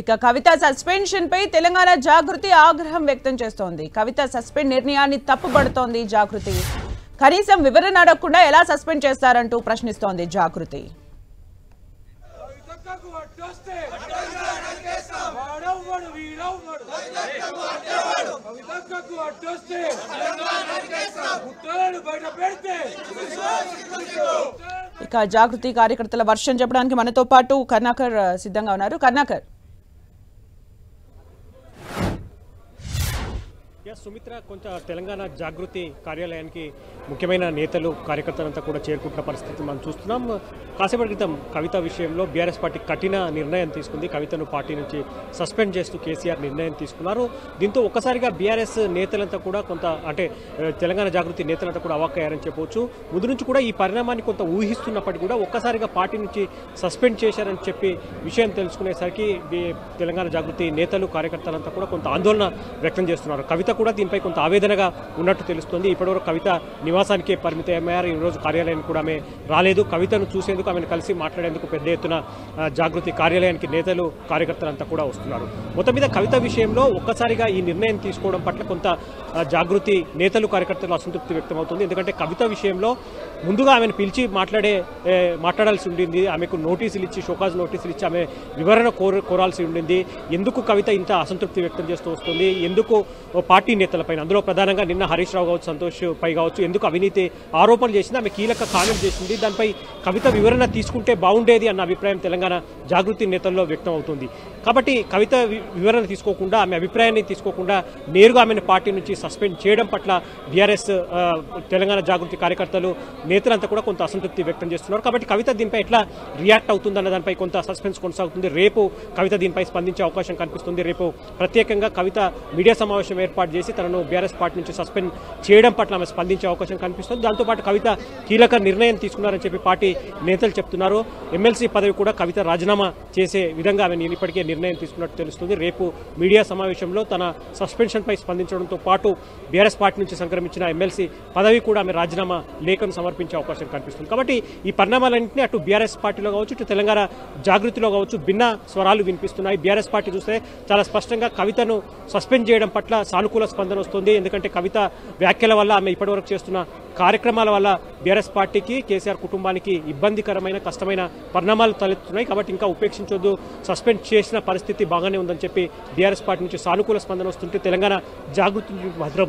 ఇక కవిత సస్పెన్షన్ పై తెలంగాణ జాగృతి ఆగ్రహం వ్యక్తం చేస్తోంది. కవిత సస్పెండ్ నిర్ణయాన్ని తప్పుపడుతోంది జాగృతి. కనీసం వివరణ అడగకుండా ఎలా సస్పెండ్ చేస్తారంటూ ప్రశ్నిస్తోంది జాగృతి. ఇక జాగృతి కార్యకర్తల వర్షం చెప్పడానికి మనతో పాటు కర్ణాకర్ సిద్ధంగా ఉన్నారు. కర్ణాకర్, సుమిత్ర, కొంత తెలంగాణ జాగృతి కార్యాలయానికి ముఖ్యమైన నేతలు కార్యకర్తలంతా కూడా చేరుకుంటున్న పరిస్థితి మనం చూస్తున్నాం. కాసేపటి క్రితం కవిత విషయంలో బీఆర్ఎస్ పార్టీ కఠిన నిర్ణయం తీసుకుంది. కవితను పార్టీ నుంచి సస్పెండ్ చేస్తూ కేసీఆర్ నిర్ణయం తీసుకున్నారు. దీంతో ఒక్కసారిగా బీఆర్ఎస్ నేతలంతా కూడా తెలంగాణ జాగృతి నేతలంతా కూడా అవాక్కయ్యారని చెప్పవచ్చు. ముందు నుంచి కూడా ఈ పరిణామాన్ని కొంత ఊహిస్తున్నప్పటికీ కూడా ఒక్కసారిగా పార్టీ నుంచి సస్పెండ్ చేశారని చెప్పి విషయం తెలుసుకునేసరికి తెలంగాణ జాగృతి నేతలు కార్యకర్తలంతా కూడా కొంత ఆందోళన వ్యక్తం చేస్తున్నారు. కవిత కూడా దీనిపై కొంత ఆవేదనగా ఉన్నట్టు తెలుస్తుంది. ఇప్పటివరకు కవిత నివాసానికే పరిమితమయ్యారు. ఈరోజు కార్యాలయానికి కూడా ఆమె రాలేదు. కవితను చూసేందుకు ఆమెను కలిసి మాట్లాడేందుకు పెద్ద ఎత్తున జాగృతి కార్యాలయానికి నేతలు కార్యకర్తలంతా కూడా వస్తున్నారు. మొత్తం మీద కవిత విషయంలో ఒక్కసారిగా ఈ నిర్ణయం తీసుకోవడం పట్ల కొంత జాగృతి నేతలు కార్యకర్తలు అసంతృప్తి వ్యక్తమవుతుంది. ఎందుకంటే కవిత విషయంలో ముందుగా ఆమెను పిలిచి మాట్లాడాల్సి ఉండింది. ఆమెకు నోటీసులు ఇచ్చి, షోకాజ్ నోటీసులు ఇచ్చి ఆమె వివరణ కోరాల్సి ఉండింది. ఎందుకు కవిత ఇంత అసంతృప్తి వ్యక్తం చేస్తూ వస్తుంది, ఎందుకు పార్టీ నేతలపైన, అందులో ప్రధానంగా నిన్న హరీష్ రావు కావచ్చు, సంతోష్ పై కావచ్చు, ఎందుకు అవినీతి ఆరోపణలు చేసింది, ఆమె కీలక కామెంట్ చేసింది. దానిపై కవిత వివరణ తీసుకుంటే బాగుండేది అన్న అభిప్రాయం తెలంగాణ జాగృతి నేతల్లో వ్యక్తం అవుతుంది. కాబట్టి కవిత వివరణ తీసుకోకుండా, ఆమె అభిప్రాయాన్ని తీసుకోకుండా నేరుగా ఆమెను పార్టీ నుంచి సస్పెండ్ చేయడం పట్ల బీఆర్ఎస్ తెలంగాణ జాగృతి కార్యకర్తలు నేతలంతా కూడా కొంత అసంతృప్తి వ్యక్తం చేస్తున్నారు. కాబట్టి కవిత దీనిపై ఎట్లా రియాక్ట్ అవుతుందన్న దానిపై కొంత సస్పెన్స్ కొనసాగుతుంది. రేపు కవిత దీనిపై స్పందించే అవకాశం కనిపిస్తుంది. రేపు ప్రత్యేకంగా కవిత మీడియా సమావేశం ఏర్పాటు చేసి తనను బీఆర్ఎస్ పార్టీ నుంచి సస్పెండ్ చేయడం పట్ల ఆమె స్పందించే అవకాశం కనిపిస్తుంది. దాంతోపాటు కవిత కీలక నిర్ణయం తీసుకున్నారని చెప్పి పార్టీ నేతలు చెప్తున్నారు. ఎమ్మెల్సీ పదవి కూడా కవిత రాజీనామా చేసే విధంగా ఆమె ఇప్పటికే నిర్ణయం తీసుకున్నట్టు తెలుస్తుంది. రేపు మీడియా సమావేశంలో తన సస్పెన్షన్పై స్పందించడంతో పాటు బీఆర్ఎస్ పార్టీ నుంచి సంక్రమించిన ఎమ్మెల్సీ పదవి కూడా ఆమె రాజీనామా లేఖను సమర్పించే అవకాశం కనిపిస్తుంది. కాబట్టి ఈ పరిణామాలన్నింటినీ అటు బీఆర్ఎస్ పార్టీలో కావచ్చు, ఇటు తెలంగాణ జాగృతిలో కావచ్చు భిన్న స్వరాలు వినిపిస్తున్నాయి. బీఆర్ఎస్ పార్టీ చూస్తే చాలా స్పష్టంగా కవితను సస్పెండ్ చేయడం పట్ల సానుకూల స్పందన వస్తుంది. ఎందుకంటే కవిత వ్యాఖ్యల వల్ల, ఆమె ఇప్పటివరకు చేస్తున్న కార్యక్రమాల వల్ల బీఆర్ఎస్ పార్టీకి, కేసీఆర్ కుటుంబానికి ఇబ్బందికరమైన, కష్టమైన పరిణామాలు తలెత్తుతున్నాయి. కాబట్టి ఇంకా ఉపేక్షించొద్దు, సస్పెండ్ చేసిన పరిస్థితి బాగానే ఉందని చెప్పి బీఆర్ఎస్ పార్టీ నుంచి సానుకూల స్పందన వస్తుంటే తెలంగాణ జాగృతి మాత్రం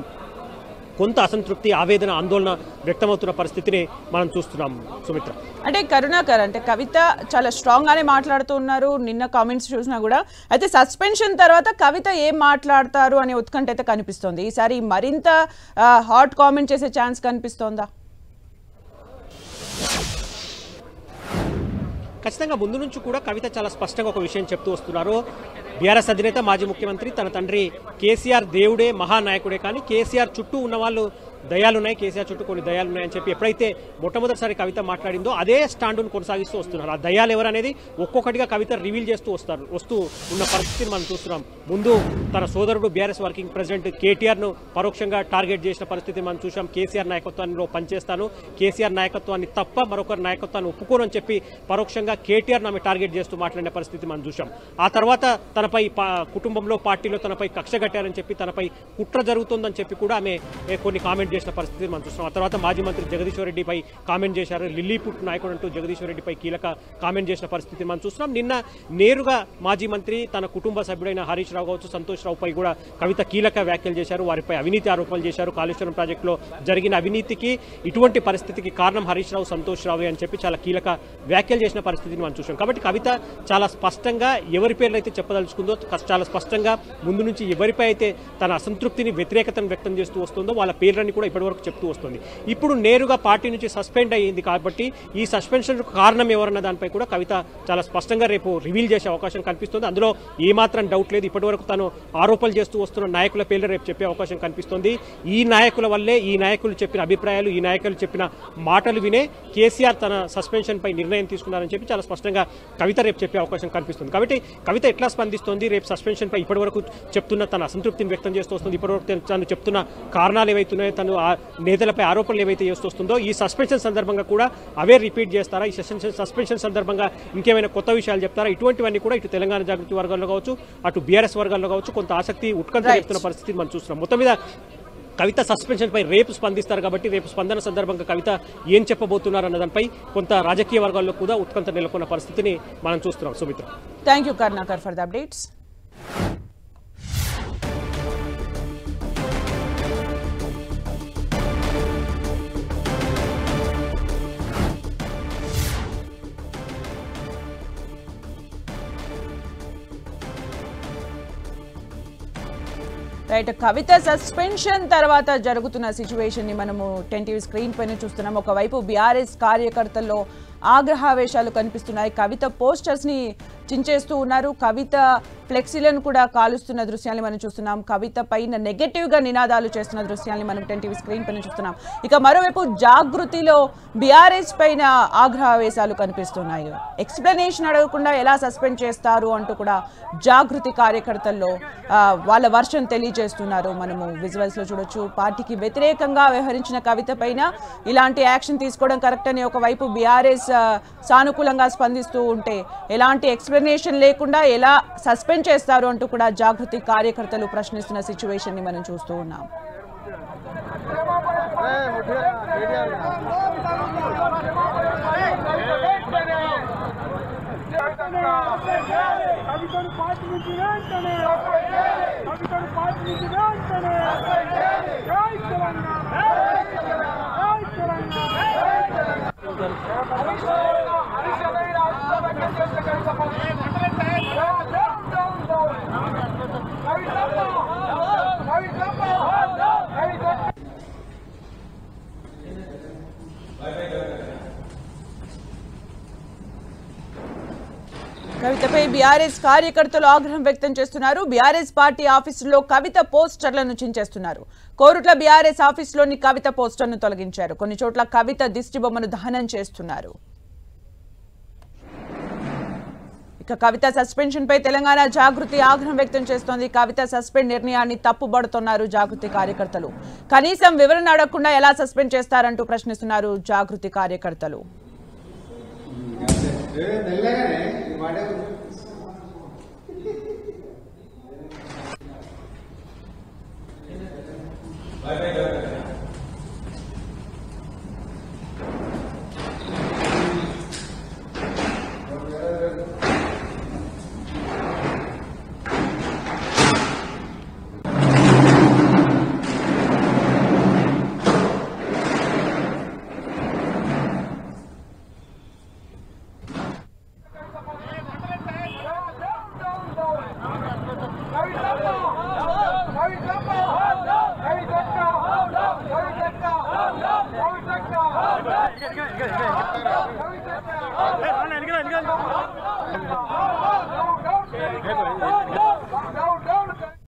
కొంత అసంతృప్తి, ఆవేదన, ఆందోళన వ్యక్తమవుతున్న పరిస్థితిని మనం చూస్తున్నాం. సుమిత్ర, అంటే కరుణాకర్, అంటే కవిత చాలా స్ట్రాంగ్ గానే మాట్లాడుతూ ఉన్నారు. నిన్న కామెంట్స్ చూసినా కూడా అయితే సస్పెన్షన్ తర్వాత కవిత ఏం మాట్లాడతారు అనే ఉత్కంఠ అయితే కనిపిస్తోంది. ఈసారి మరింత హాట్ కామెంట్ చేసే ఛాన్స్ కనిపిస్తోందా? ఖచ్చితంగా ముందు నుంచి కూడా కవిత చాలా స్పష్టంగా ఒక విషయం చెప్తూ వస్తున్నారు. బీఆర్ఎస్ అధినేత, మాజీ ముఖ్యమంత్రి, తన తండ్రి కేసీఆర్ దేవుడే, మహానాయకుడే, కానీ కేసీఆర్ చుట్టూ ఉన్న వాళ్ళు దయాలున్నాయి, కేసీఆర్ చుట్టూ కొన్ని దయాలున్నాయని చెప్పి ఎప్పుడైతే మొట్టమొదటిసారి కవిత మాట్లాడిందో అదే స్టాండును కొనసాగిస్తూ వస్తున్నారు. ఆ దయాలు ఎవరనేది ఒక్కొక్కటిగా కవిత రివీల్ చేస్తూ వస్తూ ఉన్న పరిస్థితిని మనం చూస్తున్నాం. ముందు తన సోదరుడు బీఆర్ఎస్ వర్కింగ్ ప్రెసిడెంట్ కేటీఆర్ను పరోక్షంగా టార్గెట్ చేసిన పరిస్థితిని మనం చూసాం. కేసీఆర్ నాయకత్వంలో పనిచేస్తాను, కేసీఆర్ నాయకత్వాన్ని తప్ప మరొకరి నాయకత్వాన్ని ఒప్పుకోనని చెప్పి పరోక్షంగా కేటీఆర్ ఆమె టార్గెట్ చేస్తూ మాట్లాడిన పరిస్థితి మనం చూసాం. ఆ తర్వాత తనపై కుటుంబంలో, పార్టీలో తనపై కక్ష కట్టారని చెప్పి, తనపై కుట్ర జరుగుతుందని చెప్పి కూడా ఆమె కొన్ని కామెంట్ చేసిన పరిస్థితి మనం చూస్తున్నాం. ఆ తర్వాత మాజీ మంత్రి జగదీశ్వర్ రెడ్డిపై కామెంట్ చేశారు. లిల్లీపుట్ నాయకుడు అంటూ జగదీశ్వర్ రెడ్డిపై కీలక కామెంట్ చేసిన పరిస్థితి మనం చూస్తున్నాం. నిన్న నేరుగా మాజీ మంత్రి, తన కుటుంబ సభ్యుడైన హరీష్ రావు కావచ్చు, సంతోష్ రావుపై కూడా కవిత కీలక వ్యాఖ్యలు చేశారు. వారిపై అవినీతి ఆరోపణలు చేశారు. కాళేశ్వరం ప్రాజెక్టులో జరిగిన అవినీతికి, ఇటువంటి పరిస్థితికి కారణం హరీష్ రావు, సంతోష్ రావు అని చెప్పి చాలా కీలక వ్యాఖ్యలు చేసిన పరిస్థితిని మనం చూసాం. కాబట్టి కవిత చాలా స్పష్టంగా ఎవరి పేర్లు అయితే చెప్పదలుచుకుందో, చాలా స్పష్టంగా ముందు నుంచి ఎవరిపై అయితే తన అసంతృప్తిని, వ్యతిరేకతను వ్యక్తం చేస్తూ వస్తుందో వాళ్ళ పేర్లని కూడా ఇప్పటివరకు చెప్తూ వస్తుంది. ఇప్పుడు నేరుగా పార్టీ నుంచి సస్పెండ్ అయ్యింది కాబట్టి ఈ సస్పెన్షన్ కారణం ఎవరన్న దానిపై కూడా కవిత చాలా స్పష్టంగా రేపు రివీల్ చేసే అవకాశం కనిపిస్తుంది. అందులో ఏమాత్రం డౌట్ లేదు. ఇప్పటివరకు తను ఆరోపణలు చేస్తూ వస్తున్న నాయకుల పేర్లు రేపు చెప్పే అవకాశం కనిపిస్తుంది. ఈ నాయకుల వల్లే, ఈ నాయకులు చెప్పిన అభిప్రాయాలు, ఈ నాయకులు చెప్పిన మాటలు వినే కేసీఆర్ తన సస్పెన్షన్ పై నిర్ణయం తీసుకున్నారని చెప్పి చాలా స్పష్టంగా కవిత రేపు చెప్పే అవకాశం కనిపిస్తుంది. కాబట్టి కవిత ఎట్లా స్పందిస్తోంది, రేపు సస్పెన్షన్ పై ఇప్పటివరకు చెప్తున్న తన అసంతృప్తిని వ్యక్తం చేస్తూ వస్తుంది. ఇప్పటివరకు తను చెప్తున్న కారణాలు ఏవైతున్నాయో, తన నేతలపై ఆరోపణలు ఏవైతే చేస్తుందో ఈ సస్పెన్షన్ సందర్భంగా కూడా అవే రిపీట్ చేస్తారా, ఈ సస్పెన్షన్ సందర్భంగా ఇంకేమైనా కొత్త విషయాలు చెప్తారా, ఇటువంటివన్నీ కూడా ఇటు తెలంగాణ జాగృతి వర్గాల్లో కావచ్చు, అటు బీఆర్ఎస్ వర్గాల్లో కావచ్చు కొంత ఆసక్తి ఉత్కంఠ చెప్తున్న పరిస్థితి మనం చూస్తున్నాం. మొత్తం మీద కవిత సస్పెన్షన్ పై రేపు స్పందిస్తారు కాబట్టి రేపు స్పందన సందర్భంగా కవిత ఏం చెప్పబోతున్నారు అన్న దానిపై కొంత రాజకీయ వర్గాల్లో కూడా ఉత్కంఠ నెలకొన్న పరిస్థితిని మనం చూస్తున్నాం. Sumitra, thank you Karunakar for the updates. Right, Kavitha suspension తర్వాత జరుగుతున్న సిచ్యువేషన్ ని మనము 10 టీవీ స్క్రీన్ పైన చూస్తున్నాం. ఒకవైపు బీఆర్ఎస్ కార్యకర్తల్లో ఆగ్రహావేశాలు కనిపిస్తున్నాయి. కవిత పోస్టర్స్ ని చించేస్తూ ఉన్నారు. కవిత ఫ్లెక్సీలను కూడా కాలుస్తున్న దృశ్యాన్ని మనం చూస్తున్నాం. కవిత పైన నెగటివ్ గా నినాదాలు చేస్తున్న దృశ్యాన్ని మనం 10 టీవీ స్క్రీన్ పైన చూస్తున్నాం. ఇక మరోవైపు జాగృతిలో బీఆర్ఎస్ పైన ఆగ్రహావేశాలు కనిపిస్తున్నాయి. ఎక్స్ప్లెనేషన్ అడగకుండా ఎలా సస్పెండ్ చేస్తారు అంటూ కూడా జాగృతి కార్యకర్తల్లో వాళ్ళ వర్షన్ తెలియజేస్తున్నారు. మనము విజువల్స్ లో చూడొచ్చు. పార్టీకి వ్యతిరేకంగా వ్యవహరించిన కవిత పైన ఇలాంటి యాక్షన్ తీసుకోవడం కరెక్ట్ అని ఒకవైపు బీఆర్ఎస్ సానుకూలంగా స్పందిస్తూ ఉంటే ఎలాంటి ఎక్స్ప్లెనేషన్ లేకుండా ఎలా సస్పెండ్ చేస్తారు అంటూ కూడా జాగృతి కార్యకర్తలు ప్రశ్నిస్తున్న సిచ్యువేషన్ ని మనం చూస్తూ ఉన్నాం. కవితపై బీఆర్ఎస్ కార్యకర్తలు ఆగ్రహం వ్యక్తం చేస్తున్నారు. బీఆర్ఎస్ పార్టీ ఆఫీసులో కవిత పోస్టర్లను చించేస్తున్నారు. కోరుట్ల బీఆర్ఎస్ ఆఫీసులోని కవిత పోస్టర్ను తొలగించారు. కొన్ని చోట్ల కవిత దిష్టి బొమ్మను దహనం చేస్తున్నారు. ఇక కవిత సస్పెన్షన్ పై తెలంగాణ జాగృతి ఆగ్రహం వ్యక్తం చేస్తోంది. కవిత సస్పెండ్ నిర్ణయాన్ని తప్పుబడుతున్నారు జాగృతి కార్యకర్తలు. కనీసం వివరణ అడగకుండా ఎలా సస్పెండ్ చేస్తారంటూ ప్రశ్నిస్తున్నారు జాగృతి కార్యకర్తలు. Hey,